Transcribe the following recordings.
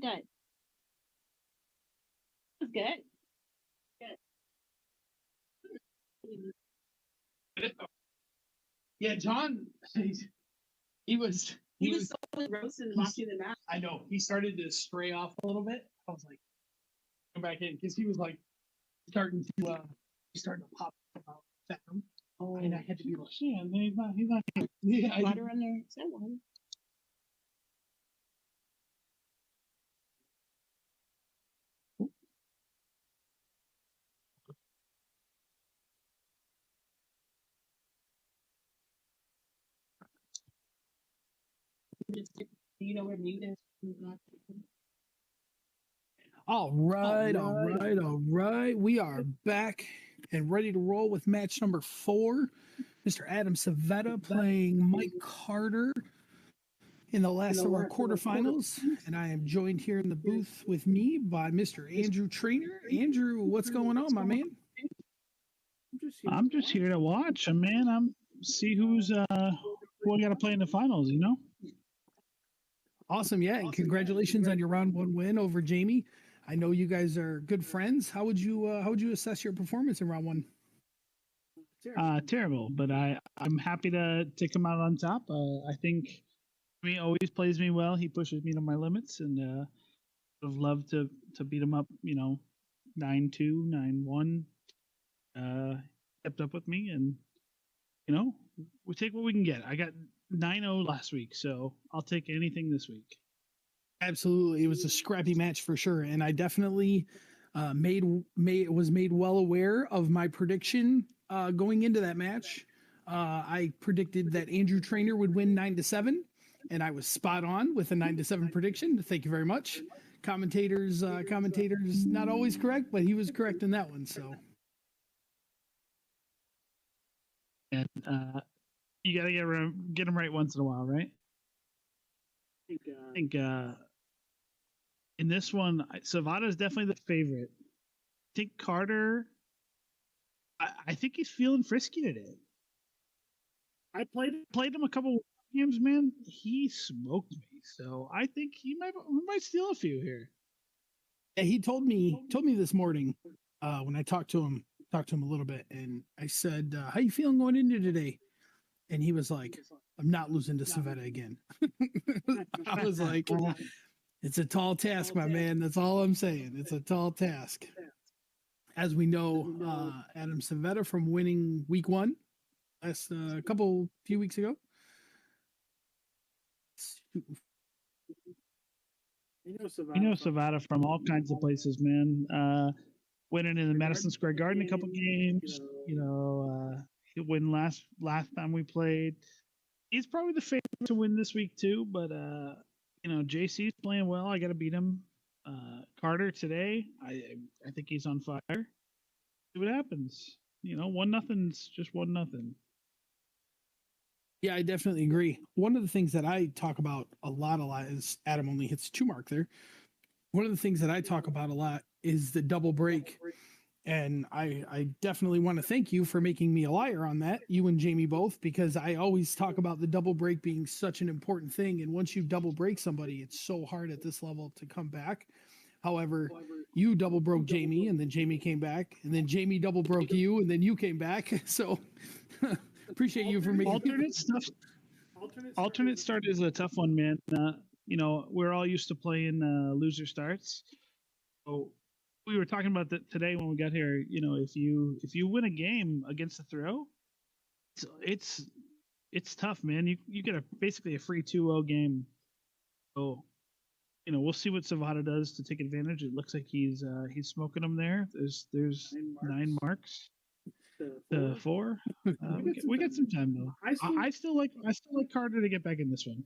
good. It was good. Yeah, John, he was so roasted watching the match. I know he started to stray off a little bit. I was like, come back in because he was like starting to pop about Beckham. Oh, and I had to be like, yeah, he's not. Yeah, water on there. Is that water? Do you know where mute is? All right. We are back and ready to roll with match number 4. Mr. Adam Sevada playing Mike Carter in the last of our quarterfinals. And I am joined here in the booth with me by Mr. Andrew Trainer. Andrew, what's going on, my man? I'm just here to watch, and man, I'm see who's who I got to play in the finals. You know. Awesome, yeah, and congratulations on your round 1 win over Jamie. I know you guys are good friends. How would you assess your performance in round 1? Terrible, but I'm happy to come out on top. I think he always plays me well. He pushes me to my limits, and would have loved to beat him up. 9-2, 9-1. Kept up with me, and we take what we can get. I got 9-0 last week, so I'll take anything this week. Absolutely, it was a scrappy match for sure, and I definitely was made well aware of my prediction going into that match. I predicted that Andrew Trainer would win 9-7, and I was spot on with a 9-7 prediction. Thank you very much. Commentators not always correct, but he was correct in that one. So, and you got to get him right once in a while, right? I think in this one, Sevada is definitely the favorite. I think Carter. I think he's feeling frisky today. I played him a couple games, man. He smoked me, so I think we might steal a few here. Yeah, he told me this morning when I talked to him a little bit, and I said, "How you feeling going into today?" And he was like, "I'm not losing to Sevada again." I was like, "It's a tall task, my man. That's all I'm saying. It's a tall task." As we know, Adam Sevada from winning week 1 last few weeks ago. You know Sevada from all kinds of places, man. Winning in the Madison Square Garden a couple games. He win last time we played. He's probably the favorite to win this week too, but JC's playing well. I got to beat him. Carter today, I think he's on fire. See what happens. 1-0's just 1-0. Yeah, I definitely agree. One of the things that I talk about a lot is Adam only hits 2 mark there. One of the things that I talk about a lot is the double break. And I definitely want to thank you for making me a liar on that, you and Jamie both, because I always talk about the double break being such an important thing. And once you double break somebody, it's so hard at this level to come back. However, you double broke Jamie, and then Jamie came back, and then Jamie double broke you, and then you came back. So appreciate you for making alternate start is a tough one, man. We're all used to playing loser starts. So we were talking about that today when we got here. If you win a game against the throw, it's tough, man. You get basically a free 2-0 game. So we'll see what Sevada does to take advantage. It looks like he's smoking them there. There's 9 marks. 4. We got some time though. I still like Carter to get back in this one.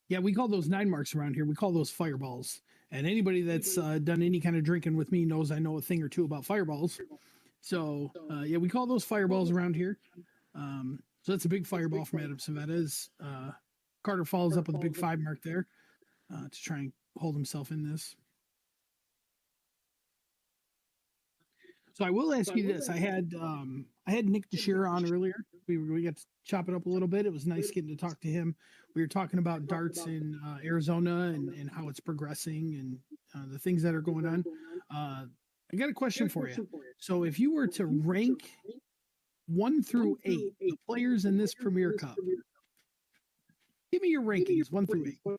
Yeah, we call those 9 marks around here. We call those fireballs. And anybody that's done any kind of drinking with me knows I know a thing or two about fireballs. So yeah, we call those fireballs around here. So that's a big fireball from Adam Sevada. Carter follows up with a big 5 mark there to try and hold himself in this. So I will ask you this: I had Nick DeShira on earlier. We got to chop it up a little bit. It was nice getting to talk to him. We were talking about darts in Arizona and how it's progressing and the things that are going on. I got a question for you. So if you were to rank 1 through 8 the players in this Premier Cup, give me your rankings 1 through 8.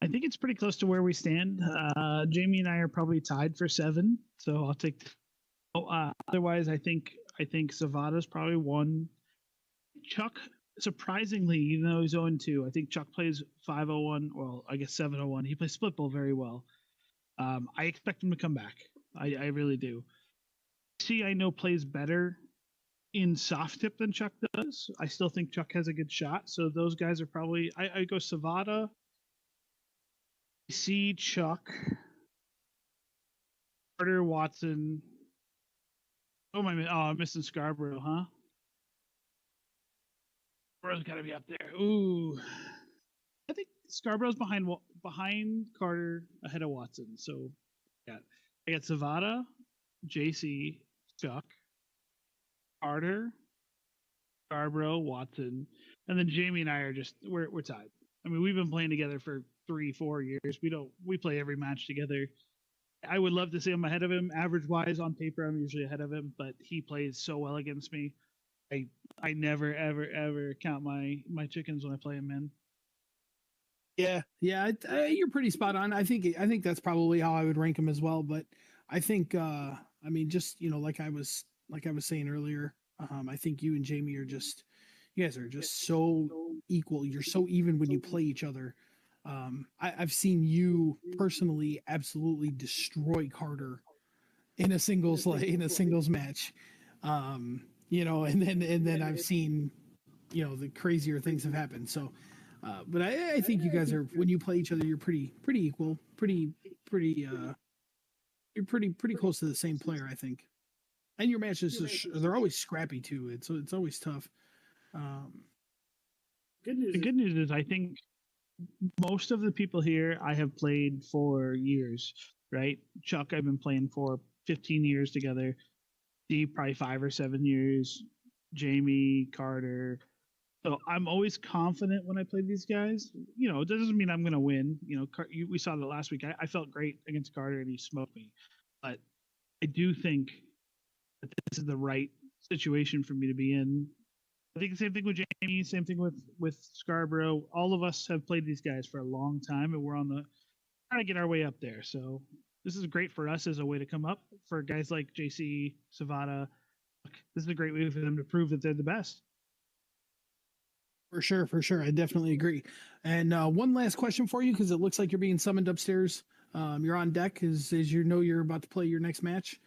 I think it's pretty close to where we stand. Jamie and I are probably tied for 7, so I'll take. Otherwise, I think Sevada's probably 1. Chuck, surprisingly, even though he's 0-2, I think Chuck plays 501. Well, I guess 701. He plays split bowl very well. I expect him to come back. I really do. I know plays better in soft tip than Chuck does. I still think Chuck has a good shot. So those guys are probably. I go Sevada. Chuck, Carter, Watson. I'm missing Scarborough, huh? Scarborough's got to be up there. Ooh, I think Scarborough's behind Carter, ahead of Watson. So, yeah, I got Sevada, JC, Chuck, Carter, Scarborough, Watson, and then Jamie and I are just we're tied. I mean, we've been playing together for 3-4 years. We play every match together. I would love to see him ahead of him. Average wise on paper, I'm usually ahead of him, but he plays so well against me. I never ever count my chickens when I play him, man. Yeah, you're pretty spot on. I think that's probably how I would rank him as well. But I think, I mean, just like I was saying earlier, I think you and Jamie are just, you guys are just so equal. You're so even when you play each other. I've seen you personally absolutely destroy Carter in a singles match. And then I've seen, the crazier things have happened. So, but I think you guys are, when you play each other, you're pretty equal, you're pretty close to the same player, I think. And your matches, they're always scrappy too. It's always tough. The good news is I think most of the people here I have played for years, right? Chuck, I've been playing for 15 years together. Steve, probably 5 or 7 years. Jamie, Carter. So I'm always confident when I play these guys. It doesn't mean I'm going to win. We saw that last week. I felt great against Carter and he smoked me. But I do think that this is the right situation for me to be in. I think the same thing with Jamie, same thing with Scarborough. All of us have played these guys for a long time, and we're trying to get our way up there. So this is great for us as a way to come up. For guys like JC, Sevada, this is a great way for them to prove that they're the best. For sure. I definitely agree. And one last question for you, because it looks like you're being summoned upstairs. You're on deck as you're about to play your next match.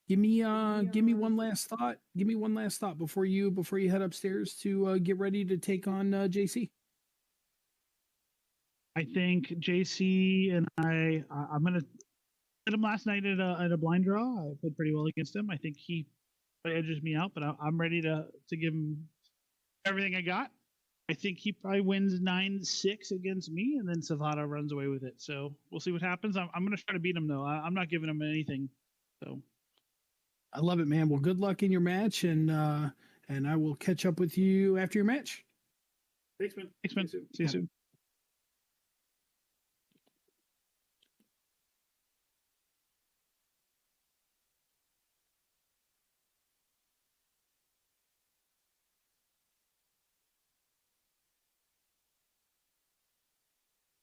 Give me one last thought. Give me one last thought before you head upstairs to get ready to take on JC. I think JC and I'm gonna hit him last night at a blind draw. I played pretty well against him. I think he edges me out, but I'm ready to give him everything I got. I think he probably wins 9-6 against me, and then Sevada runs away with it. So we'll see what happens. I'm gonna try to beat him though. I'm not giving him anything. So. I love it, man. Well, good luck in your match, and I will catch up with you after your match. Thanks, man. See you soon.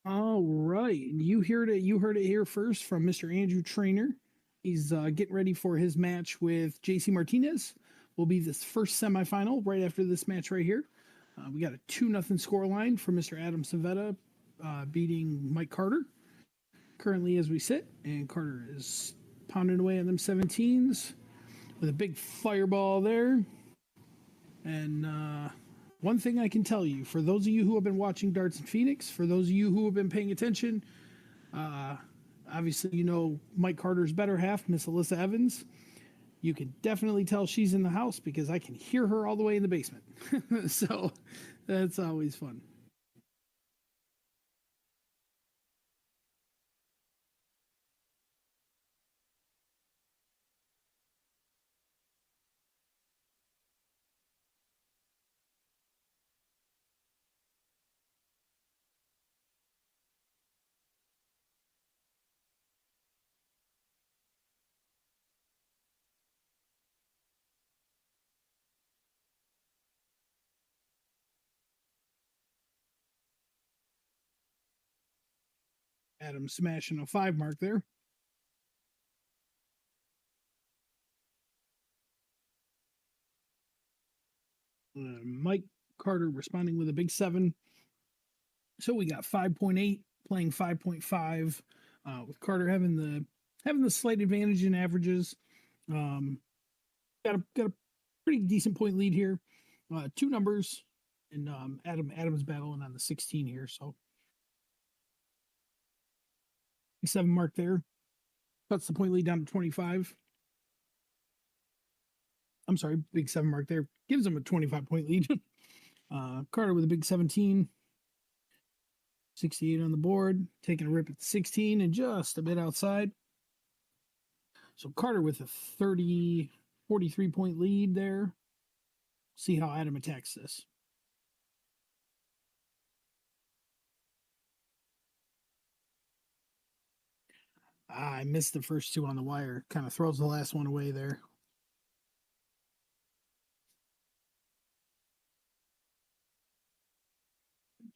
All right, you heard it here first from Mr. Andrew Trainer. He's getting ready for his match with JC Martinez. Will be this first semifinal right after this match right here. We got a 2-0 scoreline for Mr. Adam Sevada beating Mike Carter. Currently, as we sit, and Carter is pounding away on them 17s with a big fireball there. And one thing I can tell you, for those of you who have been watching Darts in Phoenix, for those of you who have been paying attention, obviously Mike Carter's better half, Miss Alyssa Evans. You can definitely tell she's in the house because I can hear her all the way in the basement. So that's always fun. Adam smashing a 5 mark there. Mike Carter responding with a big 7. So we got 5.8 playing 5.5, with Carter having the slight advantage in averages. Got a pretty decent point lead here. 2 numbers, and Adam's battling on the 16 here. So 7 mark there. Cuts the point lead down to 25. I'm sorry, big 7 mark there. Gives him a 25 point lead. Carter with a big 17. 68 on the board. Taking a rip at 16 and just a bit outside. So Carter with a 43 point lead there. See how Adam attacks this. I missed the first 2 on the wire. Kind of throws the last one away there.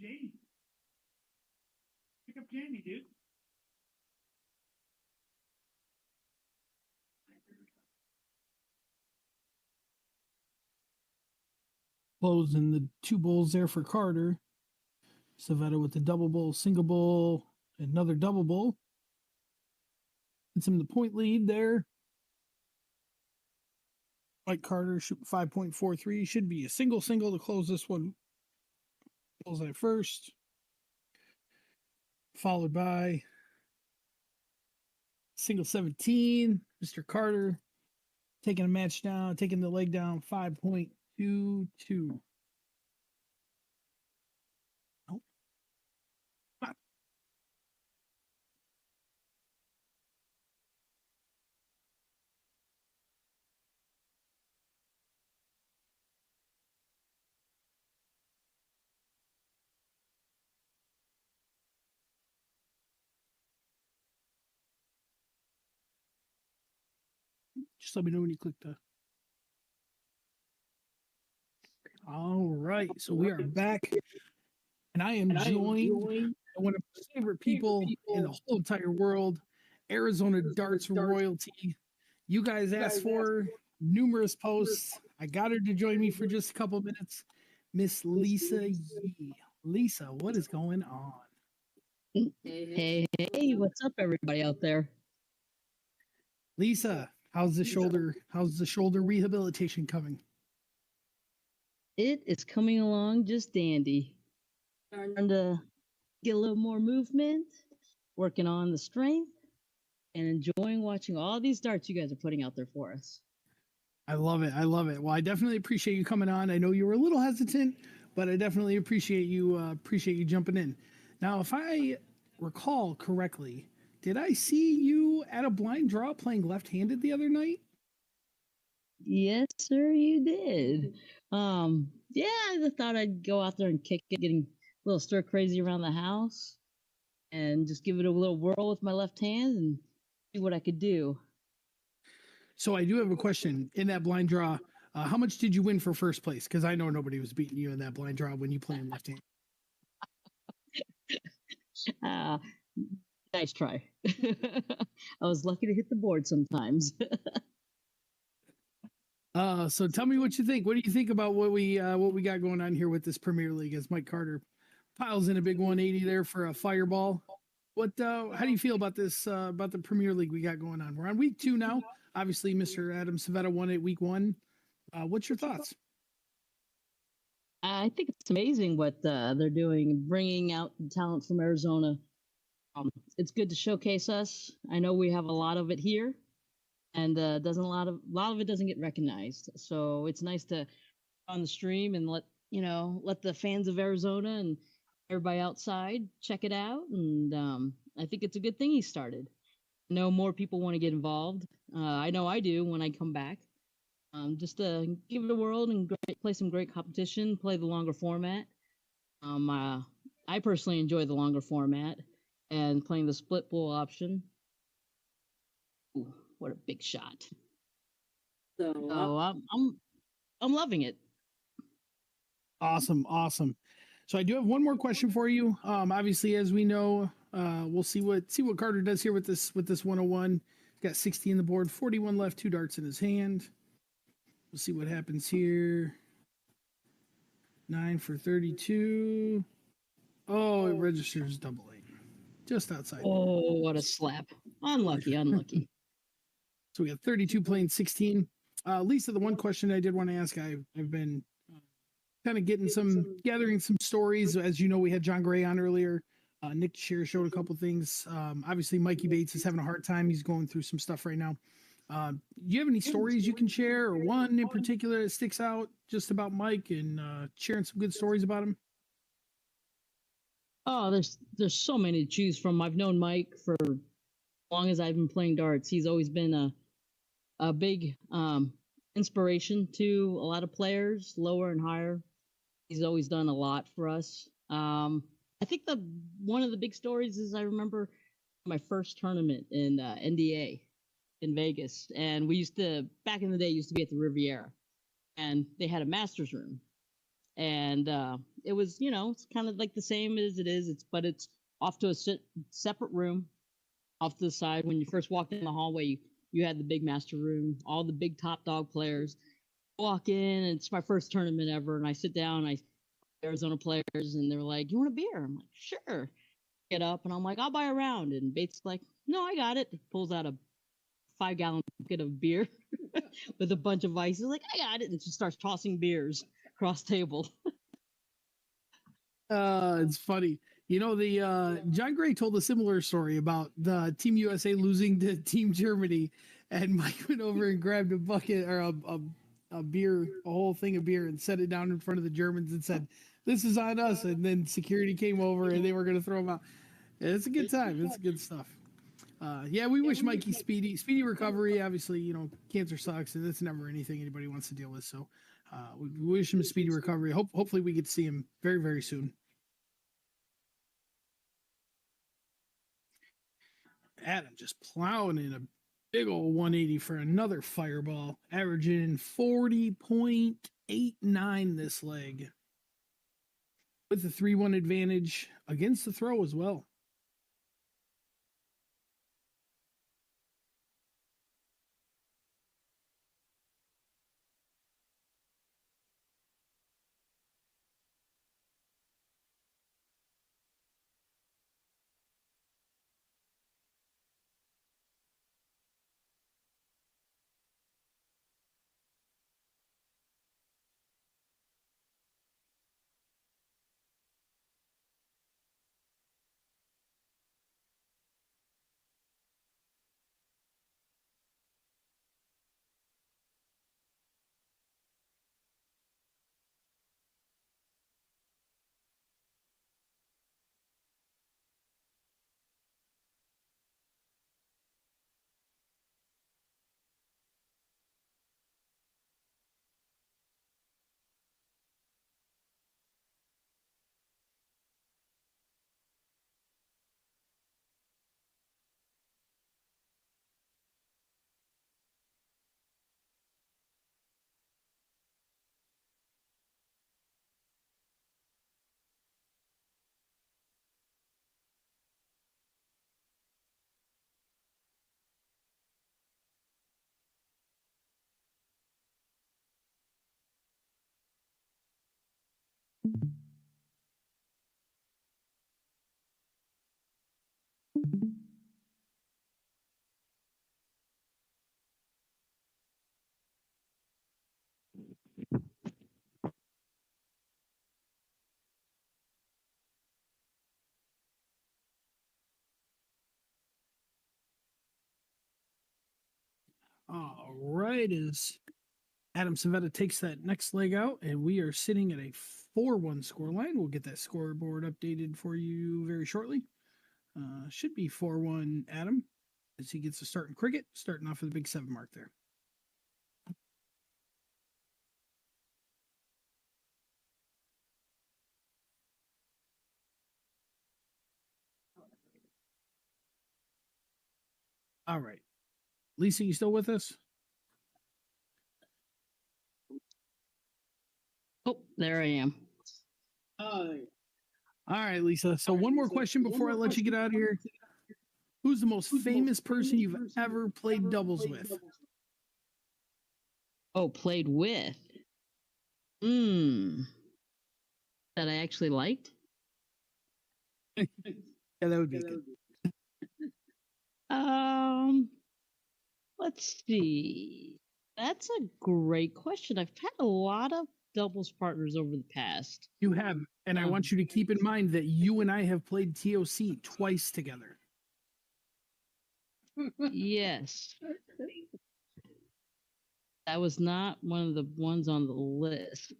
Jamie. Pick up Jamie, dude. Closing the 2 bowls there for Carter. Sevada with the double bowl, single bowl, another double bowl. It's him the point lead there. Mike Carter shooting 5.43. Should be a single to close this one. Bullseye first. Followed by single 17. Mr. Carter taking a match down, taking the leg down, 5.22. Nope. Just let me know when you click the. All right, so we are back, and I am joined by one of my favorite people in the whole entire world, Arizona Darts royalty. You guys asked for numerous posts. I got her to join me for just a couple minutes. Miss Lisa Yee. Lisa, what is going on? Hey, what's up, everybody out there? Lisa, how's the shoulder rehabilitation coming? It is coming along just dandy. Starting to get a little more movement, working on the strength, and enjoying watching all these darts you guys are putting out there for us. I love it. Well, I definitely appreciate you coming on. I know you were a little hesitant, but I definitely appreciate you jumping in. Now, if I recall correctly, did I see you at a blind draw playing left-handed the other night? Yes, sir, you did. Yeah, I just thought I'd go out there and kick it, getting a little stir crazy around the house, and just give it a little whirl with my left hand and see what I could do. So I do have a question. In that blind draw, how much did you win for first place? Because I know nobody was beating you in that blind draw when you play in left hand. Nice try. I was lucky to hit the board sometimes. So tell me what you think. What do you think about what we got going on here with this Premier League as Mike Carter piles in a big 180 there for a fireball? What how do you feel about this about the Premier League we got going on? We're on week 2 now. Obviously, Mr. Adam Sevada won it week 1. What's your thoughts? I think it's amazing what they're doing, bringing out talent from Arizona. It's good to showcase us. I know we have a lot of it here, and doesn't a lot of it doesn't get recognized. So it's nice to on the stream and let the fans of Arizona and everybody outside check it out. And I think it's a good thing he started. I know more people want to get involved. I know I do when I come back. Just to give it a whirl and play some great competition, play the longer format. I personally enjoy the longer format and playing the split pool option. Ooh, what a big shot! So I'm loving it. Awesome. So I do have one more question for you. Obviously, as we know, we'll see what Carter does here with this 101. He's got 60 in the board, 41 left, 2 darts in his hand. We'll see what happens here. 9 for 32. Oh, it registers double 8. Just outside. Oh, what a slap. Unlucky, unlucky. So we got 32 playing 16. Lisa, the one question I did want to ask, I've been kind of gathering some stories. As you know, we had John Gray on earlier. Nick Shear showed a couple things. Obviously, Mikey Bates is having a hard time. He's going through some stuff right now. Do you have any stories you can share, or one in particular that sticks out just about Mike and sharing some good stories about him? Oh, there's so many to choose from. I've known Mike for as long as I've been playing darts. He's always been a big inspiration to a lot of players, lower and higher. He's always done a lot for us. I think one of the big stories is I remember my first tournament in NDA in Vegas, and we used to back in the day used to be at the Riviera, and they had a masters room, and it was it's kind of like the same as it is. But it's off to a separate room, off to the side. When you first walked in the hallway, you had the big master room, all the big top dog players. Walk in, and it's my first tournament ever, and I sit down, Arizona players, and they're like, "You want a beer?" I'm like, "Sure." Get up, and I'm like, "I'll buy a round." And Bates like, "No, I got it." He pulls out a 5-gallon bucket of beer with a bunch of ice. He's like, "I got it," and just starts tossing beers across table. It's funny. The John Gray told a similar story about the Team USA losing to Team Germany, and Mike went over and grabbed a bucket or a beer, a whole thing of beer, and set it down in front of the Germans and said, "This is on us." And then security came over and they were going to throw him out. It's a good time. It's good stuff. Yeah, we wish Mikey speedy recovery. Obviously, cancer sucks, and it's never anything anybody wants to deal with. So we wish him a speedy recovery. Hopefully we get to see him very, very soon. Adam just plowing in a big old 180 for another fireball, averaging 40.89 this leg, with the 3-1 advantage against the throw as well. All right, as Adam Sevada takes that next leg out, and we are sitting at a 4-1 scoreline. We'll get that scoreboard updated for you very shortly. Should be 4-1 Adam as he gets to start in cricket, starting off with a big 7 mark there. All right. Lisa, you still with us? Oh, there I am. All right, Lisa. So one more question before I let you get out of here. Who's the most famous person you've ever played doubles with? Oh, played with. Hmm. That I actually liked. Yeah, that would be good. Let's see. That's a great question. I've had a lot of doubles partners over the past. You have, and I want you to keep in mind that you and I have played TOC twice together. Yes. That was not one of the ones on the list.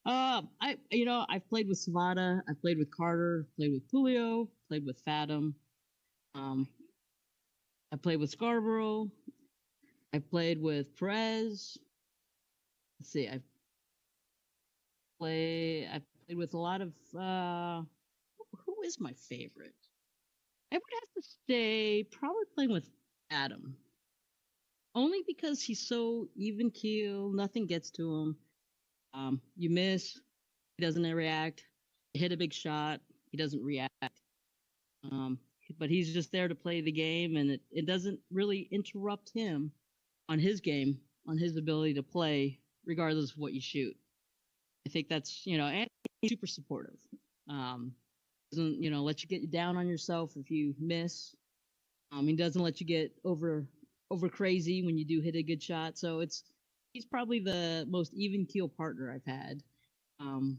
I've played with Sevada, I've played with Carter, played with Julio, played with Fathom. I played with Scarborough. I played with Perez. Let's see, I played with a lot of who is my favorite? I would have to say probably playing with Adam. Only because he's so even keel, nothing gets to him. You miss, he doesn't react. You hit a big shot, he doesn't react. Um, but he's just there to play the game, and it doesn't really interrupt him on his game, on his ability to play, regardless of what you shoot. I think that's and he's super supportive. Doesn't let you get down on yourself if you miss. He doesn't let you get over crazy when you do hit a good shot. So he's probably the most even keel partner I've had, and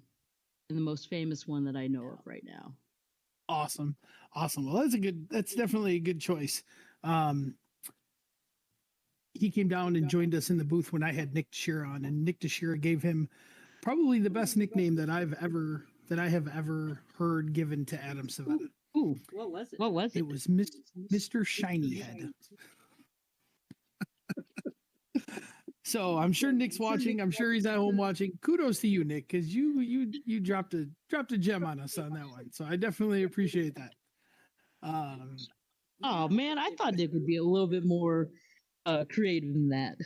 the most famous one that I know of right now. Awesome. Well, that's definitely a good choice. He came down and joined us in the booth when I had Nick Teixeira on, and Nick Teixeira gave him probably the best nickname that I have ever heard given to Adam Sevada. Ooh, what was it? It was Mr. Shiny Head. So I'm sure Nick's watching. I'm sure he's at home watching. Kudos to you, Nick, because you dropped a gem on us on that one. So I definitely appreciate that. Oh man, I thought Nick would be a little bit more creative than that.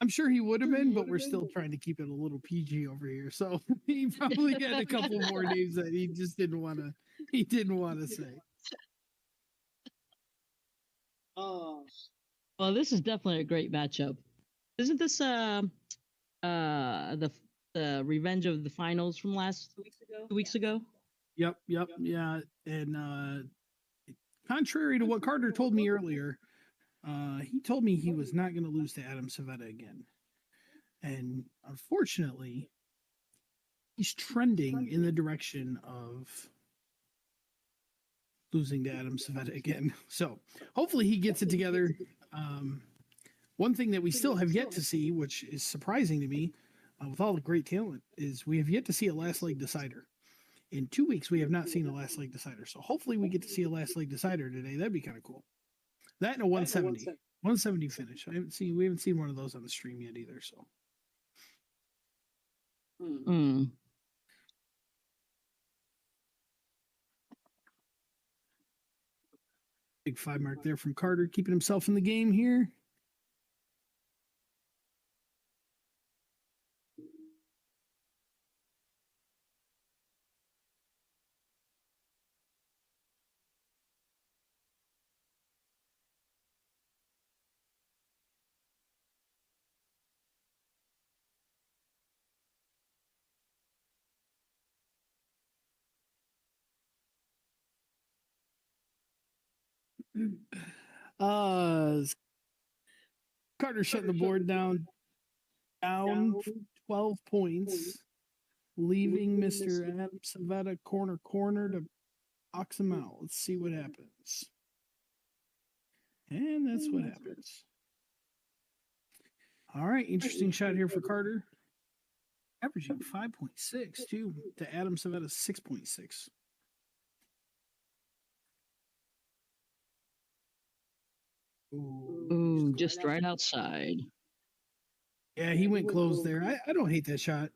I'm sure he would have been, but we're still trying to keep it a little PG over here. So he probably had a couple more names that he just didn't want to. He didn't want to say. Oh, well, this is definitely a great matchup. Isn't this the revenge of the finals from last 2 weeks ago? Yep, yeah. And contrary to what Carter told me earlier, he told me he was not going to lose to Adam Sevada again. And unfortunately, he's trending in the direction of losing to Adam Sevada again. So hopefully he gets it together. One thing that we still have yet to see, which is surprising to me, with all the great talent, is we have yet to see a last leg decider. In 2 weeks, we have not seen a last leg decider. So hopefully we get to see a last leg decider today. That'd be kind of cool. That and a 170 finish. We haven't seen one of those on the stream yet either. So. Big 5 mark there from Carter, keeping himself in the game here. Carter shutting the board down 12 points, leaving Mr. Adam Sevada corner to box him out. Let's see what happens. And that's what happens. All right, interesting shot here for Carter. Averaging 5.6 too to Adam Sevada's 6.6. Ooh, just right outside. Yeah, he went close there. I don't hate that shot.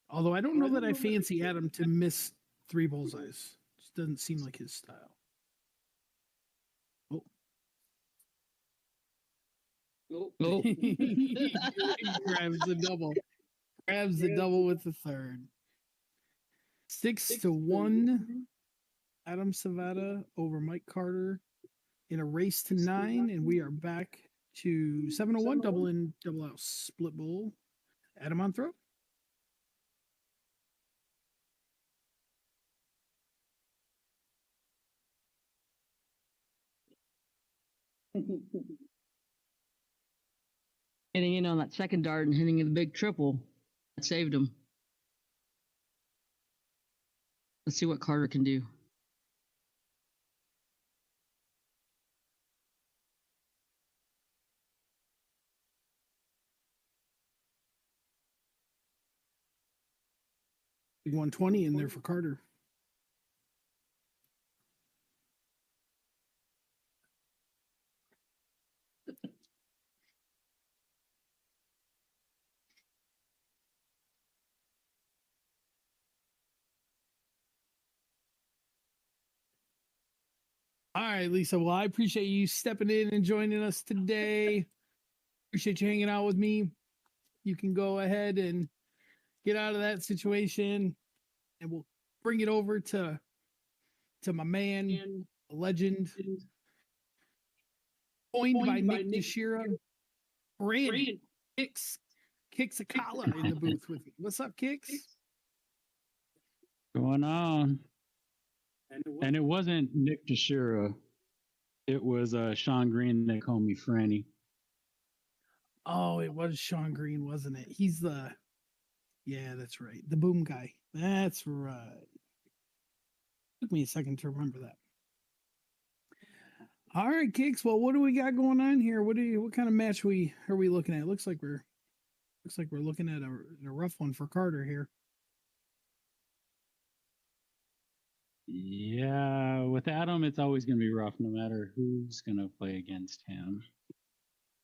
Although I don't know that I fancy Adam to miss 3 bullseyes. Just doesn't seem like his style. Oh. Nope. He grabs the double. Grabs the double with the third. 6-1. Adam Sevada over Mike Carter in a race to 9, and we are back to 7-1 double in, double out split bowl. Adam on throw. Hitting in on that second dart and hitting the big triple. That saved him. Let's see what Carter can do. Big 120 in there for Carter. All right, Lisa. Well, I appreciate you stepping in and joining us today. Appreciate you hanging out with me. You can go ahead and get out of that situation, and we'll bring it over to my man, a legend, coined by Nick Teixeira. Brandon Kicks a collar in the booth with me. What's up, Kicks? Going on. And it wasn't Nick Teixeira. It was Sean Green that called me Franny. Oh, it was Sean Green, wasn't it? He's the, yeah, that's right. The boom guy. That's right. Took me a second to remember that. All right, Kicks. Well, what do we got going on here? What kind of match are we looking at? Looks like we're looking at a rough one for Carter here. Yeah, with Adam, it's always going to be rough no matter who's going to play against him.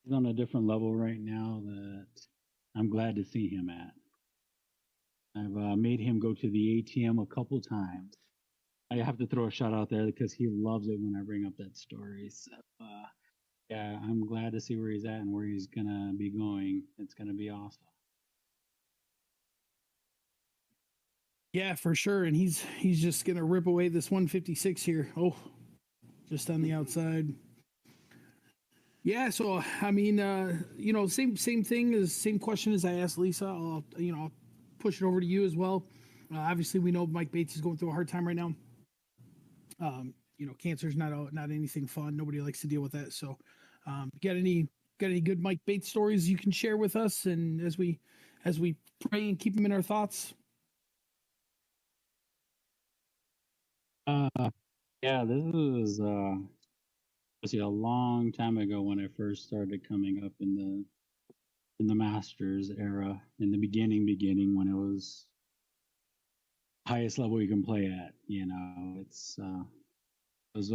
He's on a different level right now that I'm glad to see him at. I've made him go to the ATM a couple times. I have to throw a shout out there because he loves it when I bring up that story. So, yeah, I'm glad to see where he's at and where he's going to be going. It's going to be awesome. Yeah, for sure. And he's just gonna rip away this 156 here. Oh, just on the outside. Yeah, so I mean, same thing, same question as I asked Lisa. I'll push it over to you as well. Obviously, we know Mike Bates is going through a hard time right now. Cancer's not anything fun. Nobody likes to deal with that. So, got any good Mike Bates stories you can share with us? And as we pray and keep him in our thoughts. Yeah, this was a long time ago when I first started coming up in the Masters era, in the beginning when it was highest level you can play at. It was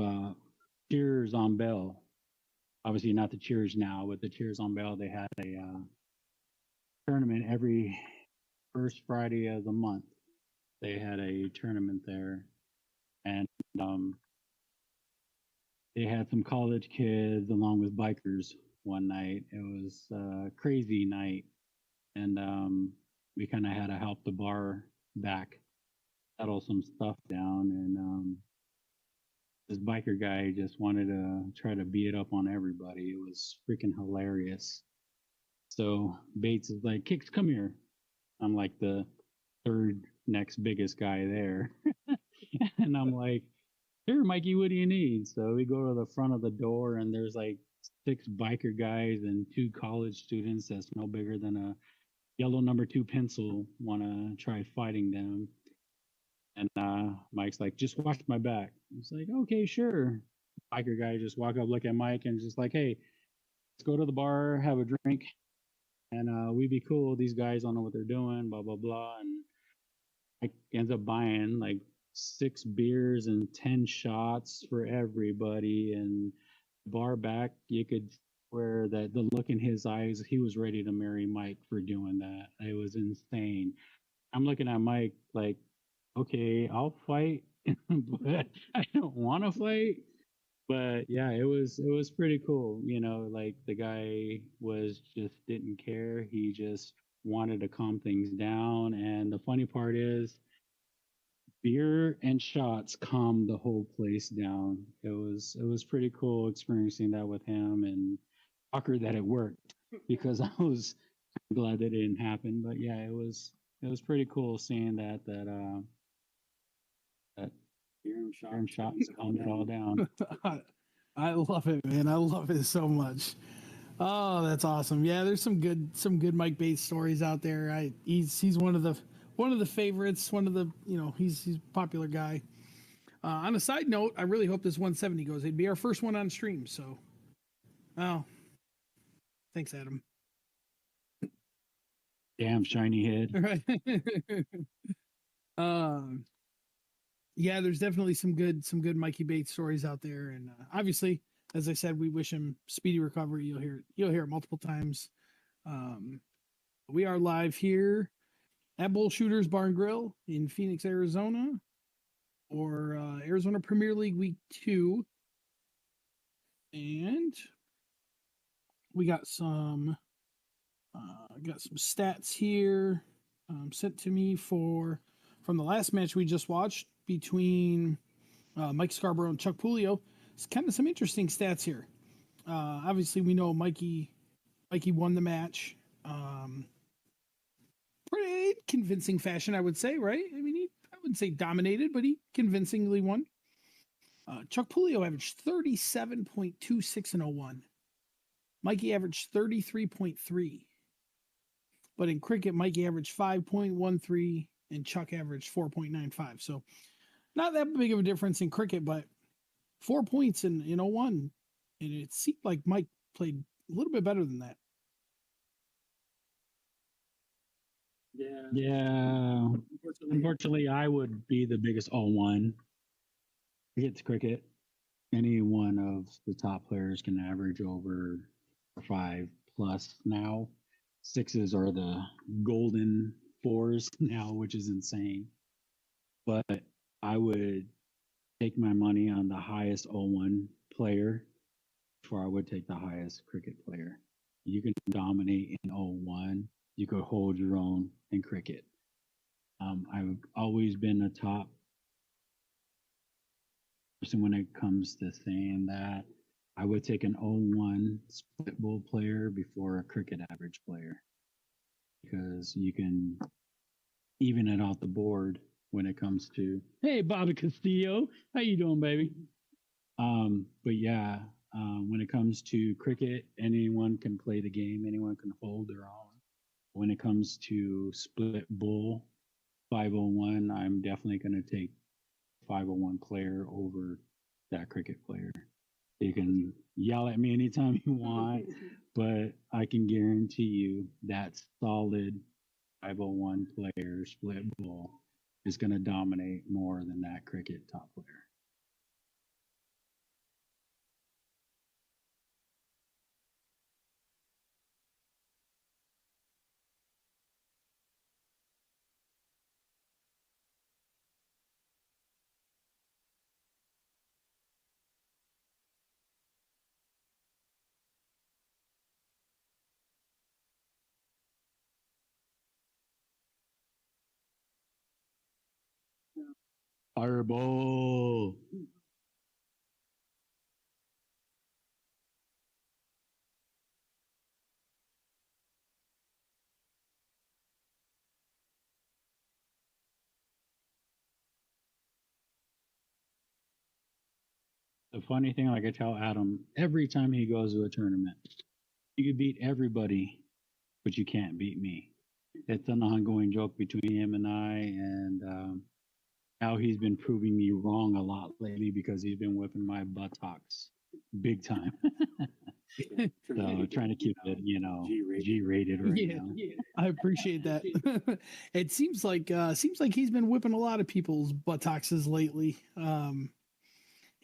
Cheers on Bell. Obviously not the Cheers now, but the Cheers on Bell. They had a tournament every first Friday of the month. They had a tournament there, and they had some college kids along with bikers one night. It was a crazy night, and we kind of had to help the bar back, settle some stuff down, and this biker guy just wanted to try to beat it up on everybody. It was freaking hilarious. So Bates is like, Kicks, come here. I'm like the third next biggest guy there. And I'm like, here, Mikey, what do you need? So we go to the front of the door, and there's like 6 biker guys and 2 college students that's no bigger than a yellow number 2 pencil want to try fighting them. And Mike's like, just watch my back. He's like, okay, sure. Biker guy just walk up, look at Mike, and just like, hey, let's go to the bar, have a drink, and we be cool. These guys don't know what they're doing, blah, blah, blah. And Mike ends up buying like 6 beers and 10 shots for everybody. And bar back, you could swear that the look in his eyes, he was ready to marry Mike for doing that. It was insane. I'm looking at Mike like, okay, I'll fight, but I don't want to fight. But yeah, it was pretty cool. Like the guy was just didn't care. He just wanted to calm things down. And the funny part is, beer and shots calmed the whole place down. It was pretty cool experiencing that with him, and shocker that it worked because I was glad that it didn't happen. But yeah, it was pretty cool seeing that beer and shots calmed it all down. I love it, man. I love it so much. Oh, that's awesome. Yeah, there's some good Mike Bates stories out there. He's one of the favorites. One of the he's a popular guy. On a side note, I really hope this 170 goes. It'd be our first one on stream. So, oh, thanks, Adam. Damn shiny head. Right. um, yeah, there's definitely some good Mikey Bates stories out there, and obviously, as I said, we wish him speedy recovery. You'll hear it multiple times. Um, we are live here at Bull Shooters Bar and Grill in Phoenix, Arizona, or Arizona Premier League Week 2, and we got some stats here sent to me from the last match we just watched between Mike Scarborough and Chuck Pulio. It's kind of some interesting stats here. Obviously, we know Mikey won the match. Pretty convincing fashion, I would say, right? I mean, I wouldn't say dominated, but he convincingly won. Chuck Pulio averaged 37.26 in 01. Mikey averaged 33.3. But in cricket, Mikey averaged 5.13 and Chuck averaged 4.95. So not that big of a difference in cricket, but 4 points in 01. And it seemed like Mike played a little bit better than that. Yeah. Unfortunately, I would be the biggest all one. It's cricket. Any one of the top players can average over 5+ now. Sixes are the golden fours now, which is insane. But I would take my money on the highest 01 player before I would take the highest cricket player. You can dominate in 01. You could hold your own in cricket. I've always been a top person when it comes to saying that. I would take an 01 split bull player before a cricket average player because you can even it out the board when it comes to, hey, Bobby Castillo, how you doing, baby? But yeah, when it comes to cricket, anyone can play the game, anyone can hold their own. When it comes to split bull 501, I'm definitely going to take 501 player over that cricket player. You can yell at me anytime you want, but I can guarantee you that solid 501 player split bull is going to dominate more than that cricket top player. Fireball. The funny thing, like I tell Adam, every time he goes to a tournament, you can beat everybody, but you can't beat me. It's an ongoing joke between him and I, and now he's been proving me wrong a lot lately because he's been whipping my buttocks big time. So trying to keep it, G-rated right now. Yeah, I appreciate that. It seems like he's been whipping a lot of people's buttocks lately.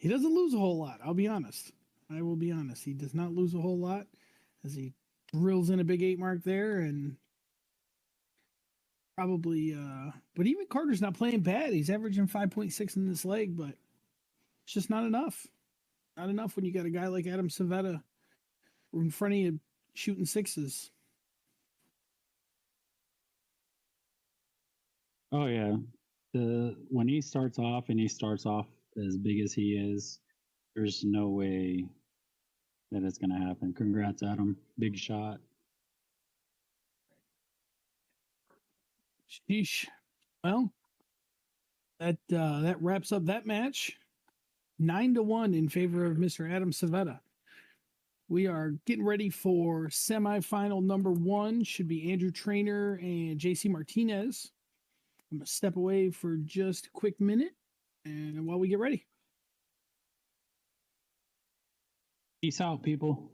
He doesn't lose a whole lot. I'll be honest. I will be honest. He does not lose a whole lot as he drills in a big 8 mark there, and probably. But even Carter's not playing bad. He's averaging 5.6 in this leg, but it's just not enough. Not enough when you got a guy like Adam Sevada in front of you shooting sixes. Oh yeah, when he starts off and he starts off as big as he is, there's no way that it's gonna happen. Congrats, Adam. Big shot. Sheesh. Well, that wraps up that match. 9-1 in favor of Mr. Adam Sevada. We are getting ready for semifinal number 1. Should be Andrew Trainer and JC Martinez. I'm gonna step away for just a quick minute, and while we get ready. Peace out, people.